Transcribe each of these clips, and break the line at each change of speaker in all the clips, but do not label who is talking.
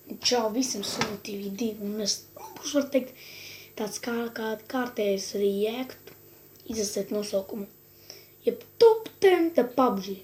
Čau visiem sūtīju divu, un es būs var teikt tāds kā kārtējs react, izlasēt nosaukumu. Jeb top 10 the PUBG.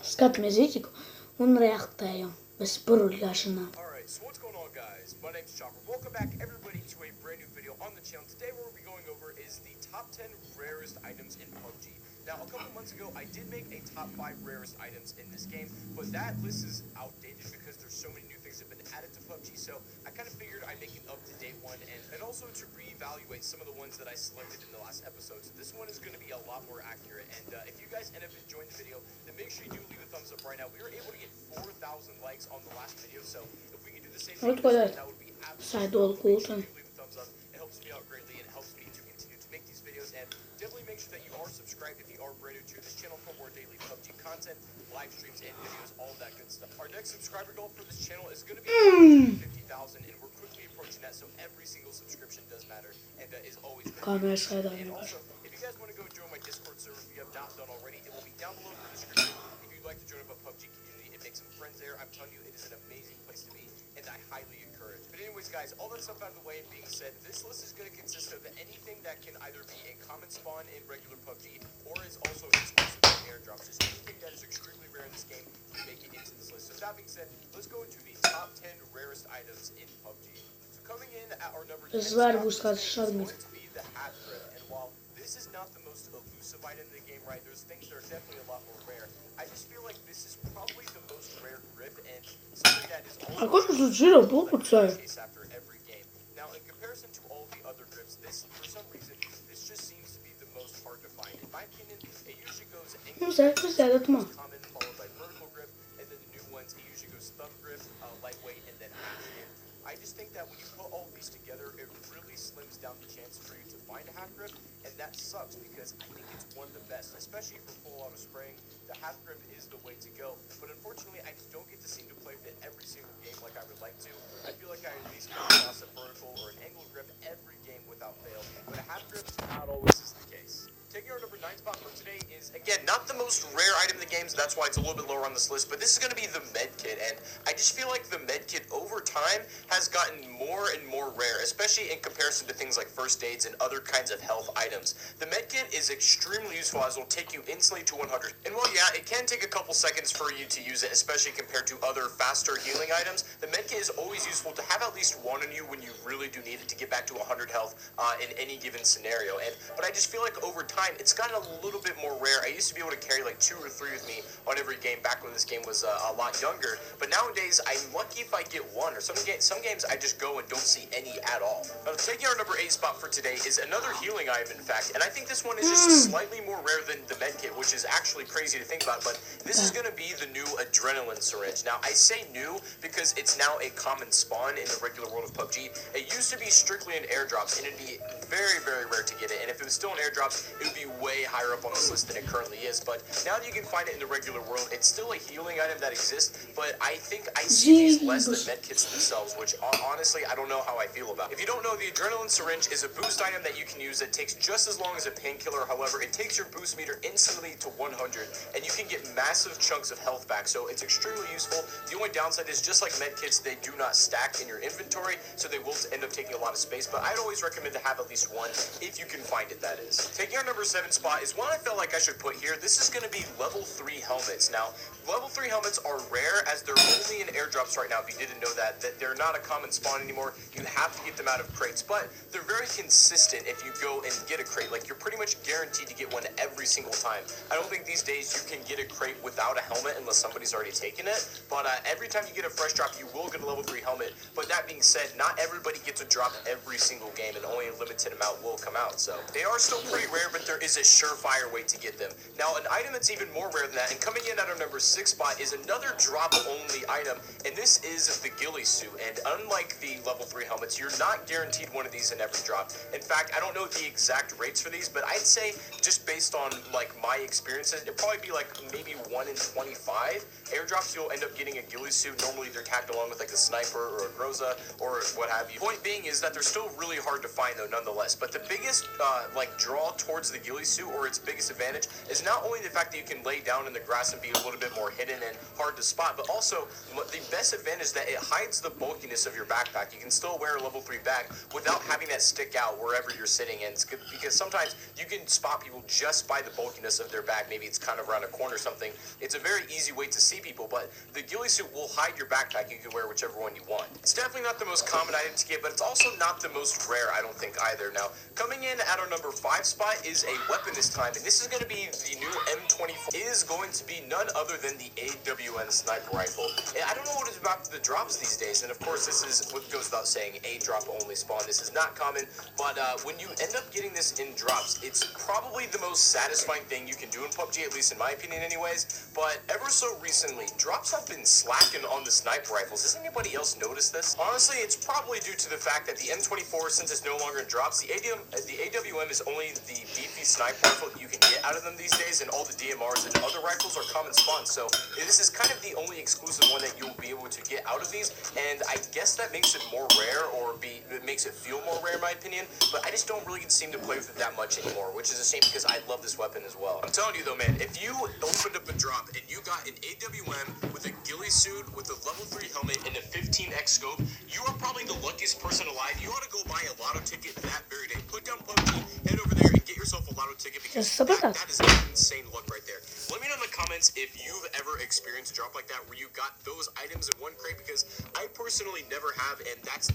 Skatāmies īķiku un reaktējam bez burļāšanām.
Alright, so what's going on, guys? My name's Chopper. Welcome back everybody to a brand new video on the channel. Today what we'll be going over is the top 10 rarest items in PUBG. Now, a couple months ago, I did make a top 5 rarest items in this game, but that list is outdated because there's so many new things that have been added to PUBG, so I kind of figured I'd make an up-to-date one, and also to reevaluate some of the ones that I selected in the last episode. So this one is going to be a lot more accurate, and if you guys end up enjoying the video, then make sure you do leave a thumbs up right now. We were able to get 4,000 likes on the last video, so if we can do the same thing, that would be absolutely amazing. Leave a thumbs up. It helps me out greatly, and it helps me to continue to make these videos, and definitely make sure that you are subscribed if you are brand new to this channel for more daily PUBG content, live streams, and videos, all of that good stuff. Our next subscriber goal for this channel is going to be 50,000, and we're quickly approaching that, so every single subscription does matter, and is always beneficial. And also, if you guys want to go join my Discord server, if you have not done already, it will be down below in the description. If you'd like to join up a PUBG community and make some friends there, I'm telling you, it is an amazing place to be, and I highly encourage. But anyways, guys, all that stuff out of the way and being said, this list is going to consist of anything that can either be a common spawn in regular PUBG, or is also exclusive to airdrops. Just anything that is extremely rare in this game can make it into this list. So with that being said, let's go into the top 10 rarest items in PUBG. So coming in at our number 10 spot is going to be the hat grip. And while this is not the most elusive item in the game, right, there's things that are definitely a lot more rare. I just feel like this is probably the most rare grip and something that is also chase after every game. Now, in comparison to all the other grips, this, for some reason, this just seems to be the most hard to find. In my opinion, it usually goes angle grip, common, followed by vertical grip, and then the new ones, it usually goes thumb grip, lightweight, and then hat. And I just think that when you put all these together, it really slims down the chance for you to find a hat grip, and that sucks because I think it's one of the best, especially for full auto spraying. The hat grip is the way to go, but unfortunately, I just don't get to seem to play with it every single game like I would like to. I feel like I at least come across a vertical or an angle grip every game without fail, but a hat grip not always is the case. Taking our number 9 spot for today is, again, not the most rare item in the game, so that's why it's a little bit lower on this list, but this is going to be the med kit, and I just feel like the med kit over time has gotten more and more rare, especially in comparison to things like first aids and other kinds of health items. The med kit is extremely useful as it will take you instantly to 100, and while yeah, it can take a couple seconds for you to use it, especially compared to other faster healing items, the med kit is always useful to have at least one on you when you really do need it to get back to 100 health in any given scenario. But I just feel like over time, it's gotten a little bit more rare. I used to be able to carry like 2 or 3 with me on every game back when this game was a lot younger, but nowadays I'm lucky if I get 1, or some games I just go and don't see any at all. Now, taking our number 8 spot for today is another healing item, in fact, and I think this one is just slightly more rare than the med kit, which is actually crazy to think about, but this is going to be the new adrenaline syringe. Now, I say new because it's now a common spawn in the regular world of PUBG. It used to be strictly in airdrops, and it'd be very, very rare to get it, and if it was still in airdrops, it would be way higher up on this list than it currently is. But now that you can find it in the regular world, it's still a healing item that exists, but I think I see these less than med kits themselves, which honestly I don't know how I feel about. If you don't know, the adrenaline syringe is a boost item that you can use that takes just as long as a painkiller. However, it takes your boost meter instantly to 100, and you can get massive chunks of health back, so it's extremely useful. The only downside is, just like med kits, they do not stack in your inventory, so they will end up taking a lot of space, but I'd always recommend to have at least one if you can find it, that is. Taking our number 7 spot is one I felt like I should put here. This is going to be level 3 helmets. Now, level 3 helmets are rare as they're only in airdrops right now. If you didn't know that they're not a common spawn anymore. You have to get them out of crates, but they're very consistent if you go and get a crate. Like, you're pretty much guaranteed to get one every single time. I don't think these days you can get a crate without a helmet unless somebody's already taken it, but every time you get a fresh drop, you will get a level 3 helmet. But that being said, not everybody gets a drop every single game, and only a limited amount will come out. So they are still pretty rare, but there is a surefire way to get them. Now, an item that's even more rare than that, and coming in at our number 6 spot, is another drop-only item, and this is the ghillie suit. And unlike the level 3 helmets, you're not guaranteed one of these in every drop. In fact, I don't know the exact rates for these, but I'd say, just based on like my experiences, it'd probably be like maybe 1 in 25 airdrops you'll end up getting a ghillie suit. Normally they're tagged along with like a sniper or a groza or what have you. Point being is that they're still really hard to find though, nonetheless. But the biggest like draw towards the ghillie suit, or its biggest advantage, is not only the fact that you can lay down in the grass and be a little bit bit more hidden and hard to spot, but also the best advantage is that it hides the bulkiness of your backpack. You can still wear a level 3 bag without having that stick out wherever you're sitting, and it's good because sometimes you can spot people just by the bulkiness of their bag. Maybe it's kind of around a corner or something. It's a very easy way to see people, but the ghillie suit will hide your backpack. You can wear whichever one you want. It's definitely not the most common item to get, but it's also not the most rare, I don't think, either. Now, coming in at our number 5 spot is a weapon this time, and this is going to be the new M24. It is going to be none other than the AWM sniper rifle. And I don't know what is about the drops these days, and of course this is what goes without saying, a drop only spawn. This is not common, but when you end up getting this in drops, it's probably the most satisfying thing you can do in PUBG, at least in my opinion anyways. But ever so recently, drops have been slacking on the sniper rifles. Has anybody else noticed this? Honestly, it's probably due to the fact that the M24, since it's no longer in drops, the AWM is only the beefy sniper rifle that you can get out of them these days, and all the DMRs and other rifles are common spawns. So this is kind of the only exclusive one that you'll be able to get out of these, and I guess that makes it more rare, or it makes it feel more rare in my opinion, but I just don't really seem to play with it that much anymore, which is a shame because I love this weapon as well. I'm telling you though, man, if you opened up a drop and you got an AWM with a ghillie suit, with a level 3 helmet, and a 15x scope, you are probably the luckiest person alive. You ought to go buy a lotto ticket that very day. Put down PUBG, head over there and get yourself a lotto ticket, because that is insane luck right there. Let me know in the comments if you've ever experienced a drop like that where you got those items in one crate, because I personally never have, and that's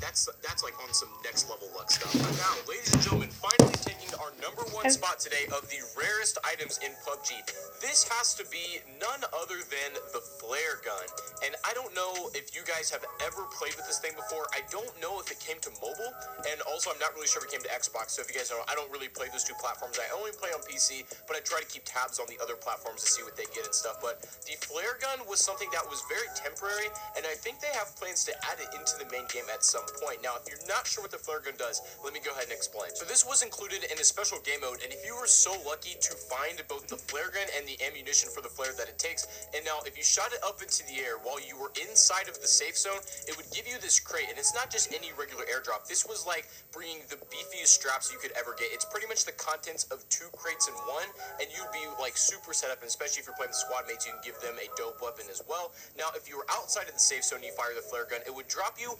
like on some next level luck stuff. But now, ladies and gentlemen, finally taking our number 1 spot today of the rarest items in PUBG. This has to be none other than the flare gun. And I don't know if you guys have ever played with this thing before. I don't know if it came to mobile, and also I'm not really sure if it came to Xbox. So if you guys know, I don't really play those two platforms. I only play on PC, but I try to keep tabs on the other platforms to see what they get and stuff. But the flare gun was something that was very temporary, and I think they have plans to add it into the main game at some point. Now, if you're not sure what the flare gun does, let me go ahead and explain. So this was included in a special game mode, and if you were so lucky to find both the flare gun and the ammunition for the flare that it takes, and now if you shot it up into the air while you were inside of the safe zone, it would give you this crate, and it's not just any regular airdrop. This was like bringing the beefiest straps you could ever get. It's pretty much the contents of 2 crates in one, and you'd be like super set up, and especially if you're playing with squad mates, you can give them a dope weapon as well. Now, if you were outside of the safe zone and you fire the flare gun, it would drop you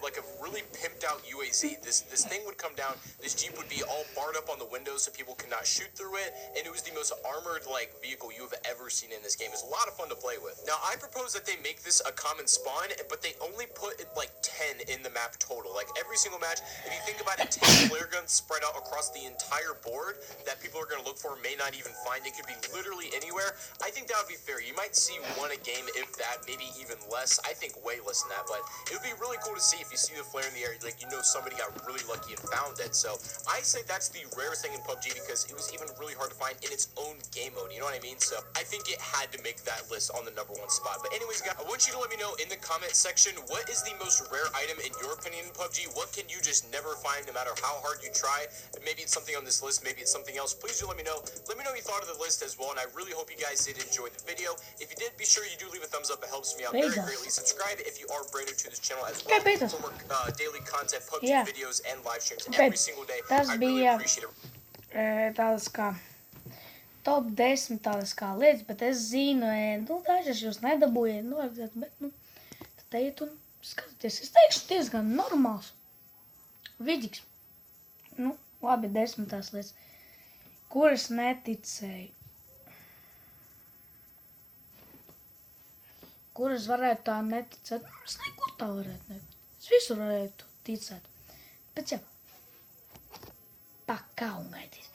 like a really pimped out UAZ. This thing would come down, this Jeep would be all barred up on the windows so people could not shoot through it, and it was the most armored like vehicle you have ever seen in this game. It's a lot of fun to play with. Now, I propose that they make this a common spawn, but they only put like 10 in the map total. Like every single match, if you think about it, 10 flare guns spread out across the entire board that people are going to look for, may not even find. It could be literally anywhere. I think that would be fair. You might see one a game, if that, maybe even less. I think way less than that, but it would be really cool to see if you see the flare in the air, like, you know, somebody got really lucky and found it. So I say that's the rarest thing in PUBG, because it was even really hard to find in its own game mode, you know what I mean? So I think it had to make that list on the number 1 spot. But anyways, guys, I want you to let me know in the comment section, what is the most rare item in your opinion in PUBG? What can you just never find no matter how hard you try? Maybe it's something on this list, maybe it's something else. Please do let me know. Let me know what you thought of the list as well, and I really hope you guys did enjoy the video. If you did, be sure you do leave a thumbs up. It helps me out very greatly. Subscribe if you are brand new to this channel as well for more daily content, PUBG videos, and live streams every single day. I really appreciate it.
Tādas kā top 10 tādas kā lietas, bet es zinu, nu, dažas jūs nedabūjiet, nu, bet, nu, tad ejiet un skatieties. Es teikšu diezgan normāls, vidīgs. Nu, labi, 10 lietas, kuras neticēju. Kuras varētu tā neticēt. Es nekur tā varētu neticēt. Es visur varētu ticēt. Bet jā, pakā un gaidīt.